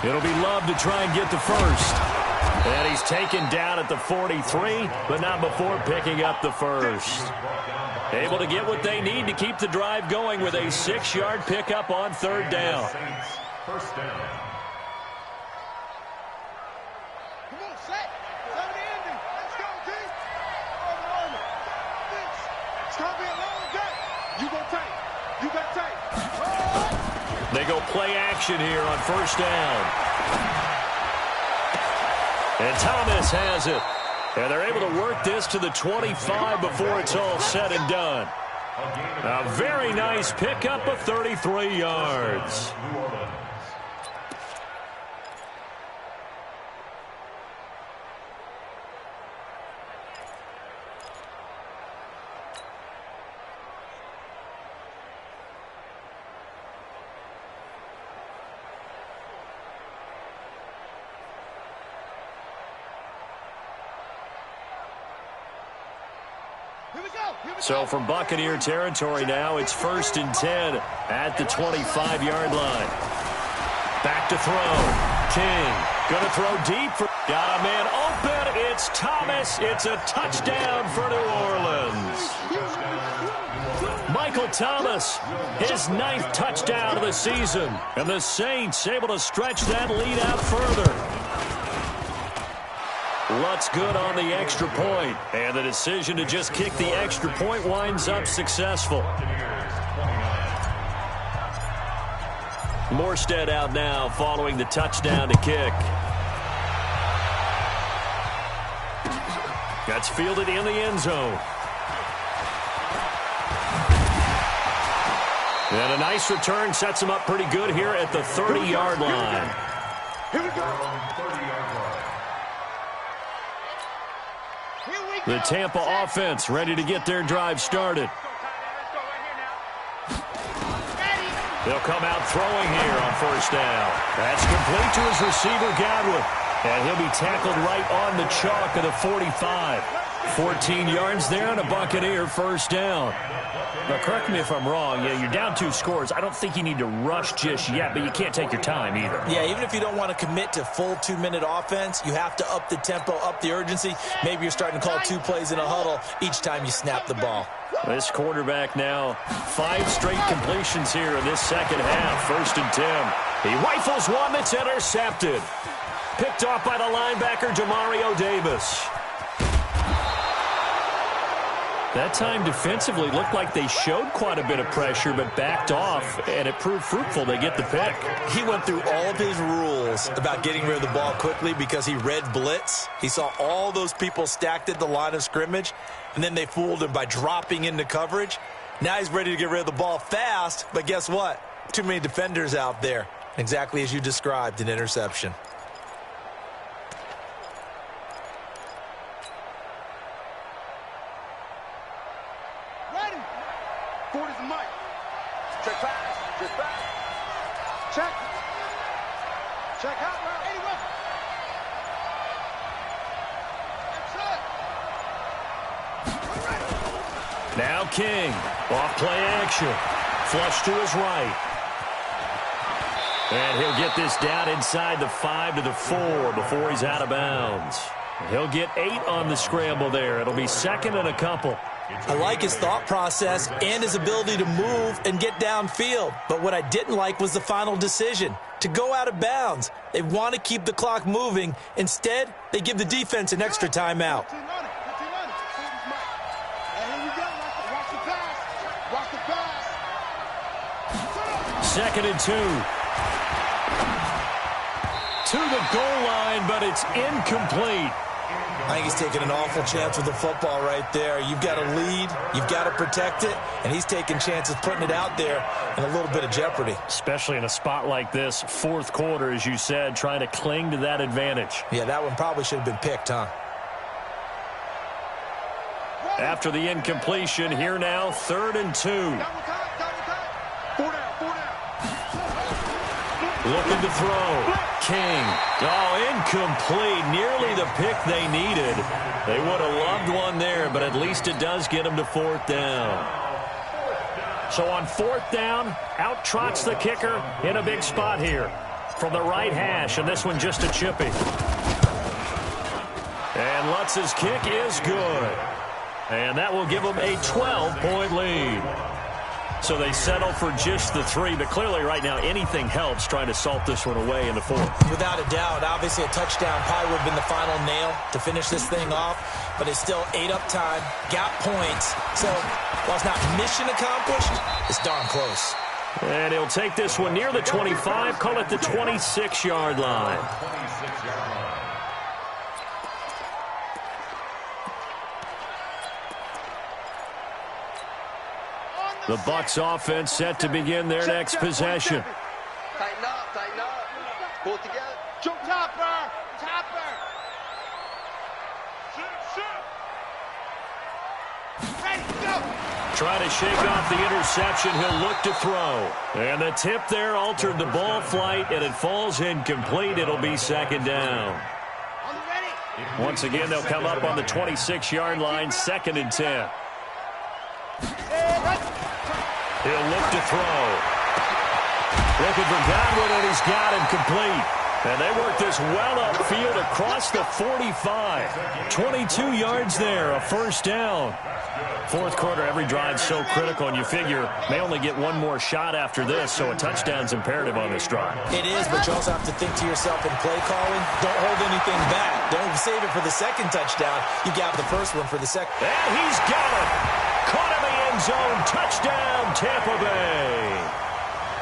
It'll be Love to try and get the first. And he's taken down at the 43, but not before picking up the first. Able to get what they need to keep the drive going with a 6-yard pickup on 3rd down. First down. Come on, set. Set the ending. Let's go, team. It's going to be a long day. You go tight. You got tight. They go play action here on 1st down. And Thomas has it. And they're able to work this to the 25 before it's all said and done. A very nice pickup of 33 yards. So from Buccaneer territory now, it's 1st and 10 at the 25-yard line. Back to throw. King going to throw deep. Got a man open. It's Thomas. It's a touchdown for New Orleans. Michael Thomas, his 9th touchdown of the season. And the Saints able to stretch that lead out further. Lutz good on the extra point. And the decision to just kick the extra point winds up successful. Morstead out now following the touchdown to kick. That's fielded in the end zone. And a nice return sets him up pretty good here at the 30-yard line. Here we go. The Tampa offense ready to get their drive started. They'll come out throwing here on 1st down. That's complete to his receiver, Godwin. And he'll be tackled right on the chalk of the 45. 14 yards there and a Buccaneer 1st down. Now, correct me if I'm wrong. Yeah, you're down 2 scores. I don't think you need to rush just yet, but you can't take your time either. Yeah, even if you don't want to commit to full 2-minute offense, you have to up the tempo, up the urgency. Maybe you're starting to call 2 plays in a huddle each time you snap the ball. This quarterback now 5 straight completions here in this second half. 1st and 10. He rifles one that's intercepted. Picked off by the linebacker, Demario Davis. That time defensively looked like they showed quite a bit of pressure but backed off, and it proved fruitful. They get the pick. He went through all of his rules about getting rid of the ball quickly because he read blitz. He saw all those people stacked at the line of scrimmage, and then they fooled him by dropping into coverage. Now he's ready to get rid of the ball fast, but guess what? Too many defenders out there. Exactly as you described, an interception. Now King, off play action, flush to his right. And he'll get this down inside the 5 to the 4 before he's out of bounds. He'll get 8 on the scramble there. It'll be 2nd and a couple. I like his thought process and his ability to move and get downfield. But what I didn't like was the final decision, to go out of bounds. They want to keep the clock moving. Instead, they give the defense an extra timeout. 2nd and 2. To the goal line, but it's incomplete. I think he's taking an awful chance with the football right there. You've got to lead, you've got to protect it, and he's taking chances putting it out there in a little bit of jeopardy. Especially in a spot like this, 4th quarter, as you said, trying to cling to that advantage. Yeah, that one probably should have been picked, huh? After the incompletion, here now, 3rd and 2. Looking to throw. King. Oh, incomplete. Nearly the pick they needed. They would have loved one there, but at least it does get them to 4th down. So on 4th down, out trots the kicker in a big spot here from the right hash, and this one just a chippy. And Lutz's kick is good. And that will give them a 12-point lead. So they settle for just the 3, but clearly right now anything helps trying to salt this one away in the 4th. Without a doubt, obviously a touchdown probably would have been the final nail to finish this thing off, but it's still 8 up time, got points. So while it's not mission accomplished, it's darn close. And he'll take this one near the 25, call it the 26-yard line. The Bucs offense set to begin their next possession. Tighten up, tighten up. Pull it together. Jump topper, topper. Ready, go. Try to shake off the interception. He'll look to throw. And the tip there altered the ball flight, and it falls incomplete. It'll be 2nd down. On the ready. Once again, they'll come up on the 26-yard line, 2nd and 10. He'll look to throw. Looking for Godwin, and he's got him complete. And they work this well upfield across the 45. 22 yards there, a first down. Fourth quarter, every drive's so critical, and you figure may only get one more shot after this, so a touchdown's imperative on this drive. It is, but you also have to think to yourself in play calling, don't hold anything back. Don't save it for the second touchdown. You got the first one for the second. And he's got it. Caught in the end zone. Touchdown, Tampa Bay.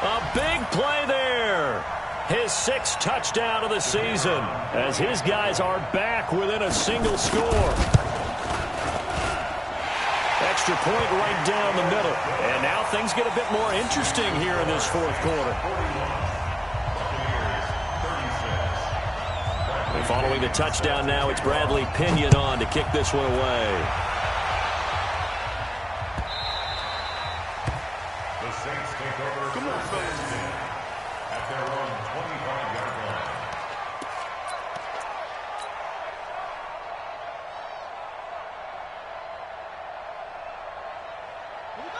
A big play there. His sixth touchdown of the season as his guys are back within a single score. Extra point right down the middle. And now things get a bit more interesting here in this fourth quarter. And following the touchdown now, it's Bradley Pinion on to kick this one away. The Saints take over first and 10 at their own 25-yard line.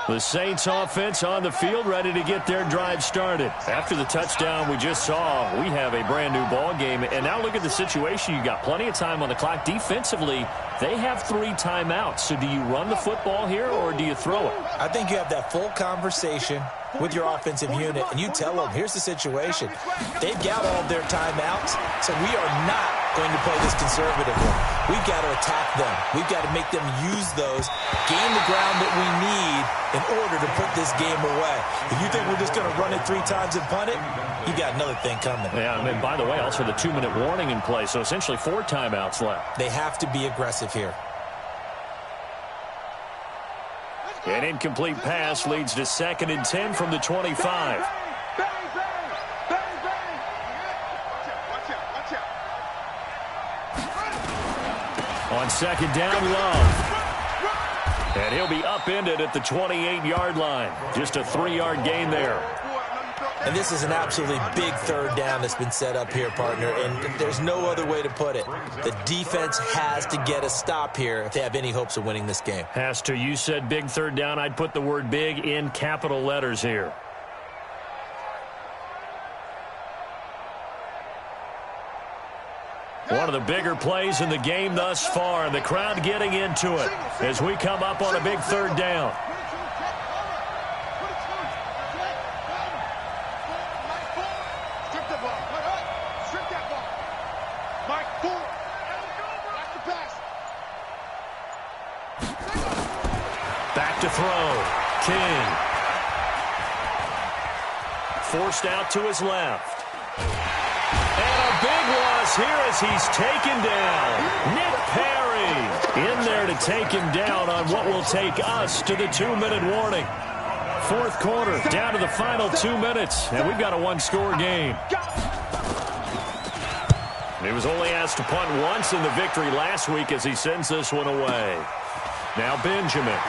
The Saints offense on the field, ready to get their drive started. After the touchdown we just saw, we have a brand new ball game. And now look at the situation. You got plenty of time on the clock. Defensively, they have 3 timeouts. So do you run the football here or do you throw it? I think you have that full conversation with your offensive unit, and you tell them, here's the situation. They've got all of their timeouts, so we are not going to play this conservatively. We've got to attack them. We've got to make them use those, gain the ground that we need in order to put this game away. If you think we're just going to run it 3 times and punt it, you got another thing coming. Yeah, and by the way, also the 2-minute warning in play, so essentially 4 timeouts left. They have to be aggressive here. An incomplete pass leads to 2nd and 10 from the 25. On 2nd down, Love. And he'll be upended at the 28-yard line. Just a 3-yard gain there. And this is an absolutely big 3rd down that's been set up here, partner, and there's no other way to put it. The defense has to get a stop here if they have any hopes of winning this game. Has to. You said big 3rd down. I'd put the word big in capital letters here. One of the bigger plays in the game thus far, and the crowd getting into it as we come up on a big 3rd down. Back to throw. King. Forced out to his left. And a big loss here as he's taken down. Nick Perry in there to take him down on what will take us to the 2-minute warning. Fourth quarter, down to the final 2 minutes, and we've got a 1-score game. He was only asked to punt once in the victory last week as he sends this one away. Now Benjamin.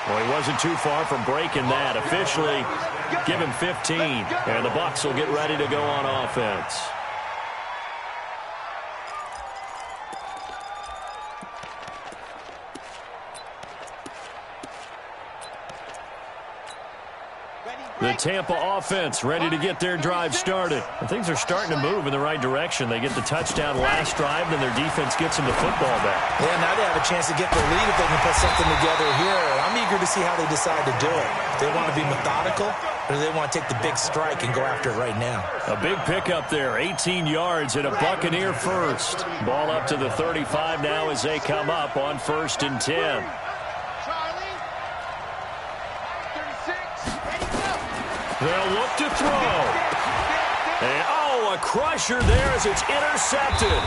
Well, he wasn't too far from breaking that. Officially, give him 15, and the Bucs will get ready to go on offense. The Tampa offense ready to get their drive started. And things are starting to move in the right direction. They get the touchdown last drive, and their defense gets them the football back. Yeah, now they have a chance to get the lead if they can put something together here. I'm eager to see how they decide to do it. Do they want to be methodical, or do they want to take the big strike and go after it right now? A big pickup there, 18 yards and a Buccaneer first. Ball up to the 35 now as they come up on 1st and 10. They'll look to throw. And, a crusher there as it's intercepted.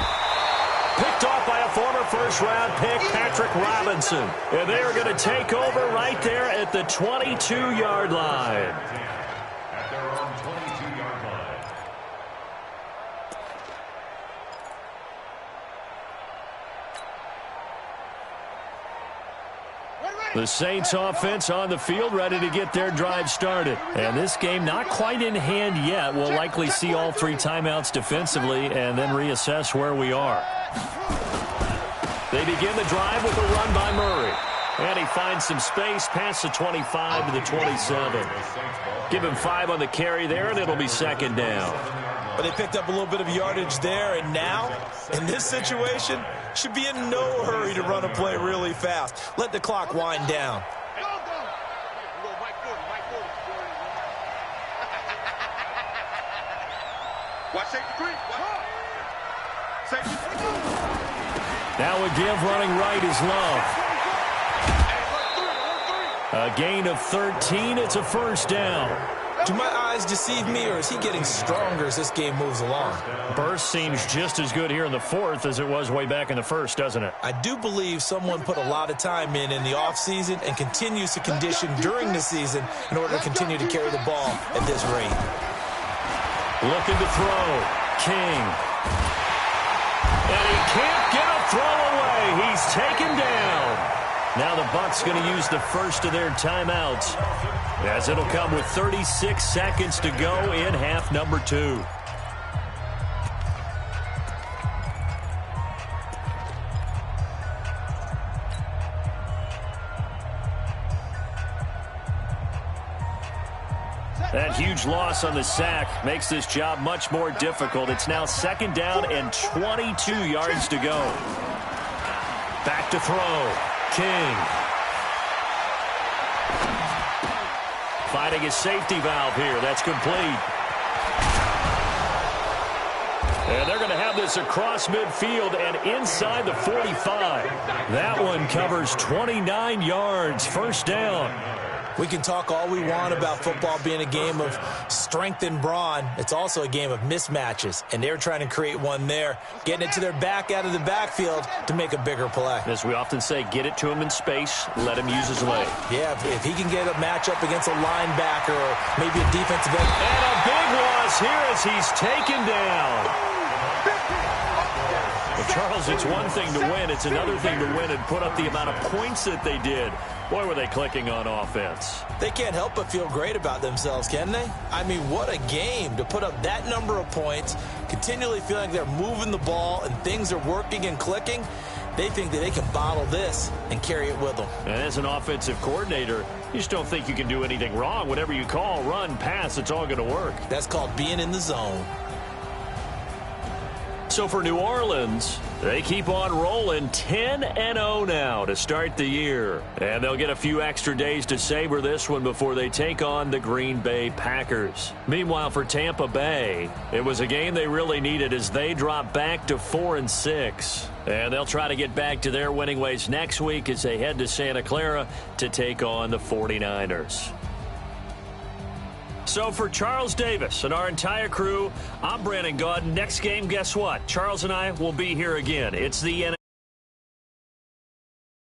Picked off by a former first-round pick, Patrick Robinson. And they are going to take over right there at the 22-yard line. At their own 22-yard line. The Saints offense on the field ready to get their drive started. And this game not quite in hand yet. We'll likely see all 3 timeouts defensively and then reassess where we are. They begin the drive with a run by Murray. And he finds some space past the 25 to the 27. Give him 5 on the carry there, and it'll be second down. But they picked up a little bit of yardage there, and now, in this situation, should be in no hurry to run a play really fast. Let the clock wind down. Watch safety 3. Safety. Now a give running right is Love. A gain of 13. It's a first down. Do my eyes deceive me, or is he getting stronger as this game moves along? Burst seems just as good here in the fourth as it was way back in the first, doesn't it? I do believe someone put a lot of time in the offseason and continues to condition during the season in order to continue to carry the ball at this rate. Looking to throw. King. And he can't get a throw away. He's taken down. Now the Bucs going to use the first of their timeouts, as it'll come with 36 seconds to go in half number 2. That huge loss on the sack makes this job much more difficult. It's now second down and 22 yards to go. Back to throw. King. Finding a safety valve here. That's complete. And they're going to have this across midfield and inside the 45. That one covers 29 yards. First down. We can talk all we want about football being a game of strength and brawn. It's also a game of mismatches, and they're trying to create one there, getting it to their back out of the backfield to make a bigger play. As we often say, get it to him in space, let him use his leg. Yeah, if he can get a matchup against a linebacker or maybe a defensive end. And a big loss here as he's taken down. Well, Charles, it's one thing to win. It's another thing to win and put up the amount of points that they did. Boy, were they clicking on offense. They can't help but feel great about themselves, can they? I mean, what a game to put up that number of points, continually feeling like they're moving the ball and things are working and clicking. They think that they can bottle this and carry it with them. And as an offensive coordinator, you just don't think you can do anything wrong. Whatever you call, run, pass, it's all going to work. That's called being in the zone. So for New Orleans, they keep on rolling 10-0 now to start the year. And they'll get a few extra days to savor this one before they take on the Green Bay Packers. Meanwhile, for Tampa Bay, it was a game they really needed as they drop back to 4-6. And they'll try to get back to their winning ways next week as they head to Santa Clara to take on the 49ers. So for Charles Davis and our entire crew, I'm Brandon Gaudin. Next game, guess what? Charles and I will be here again. It's the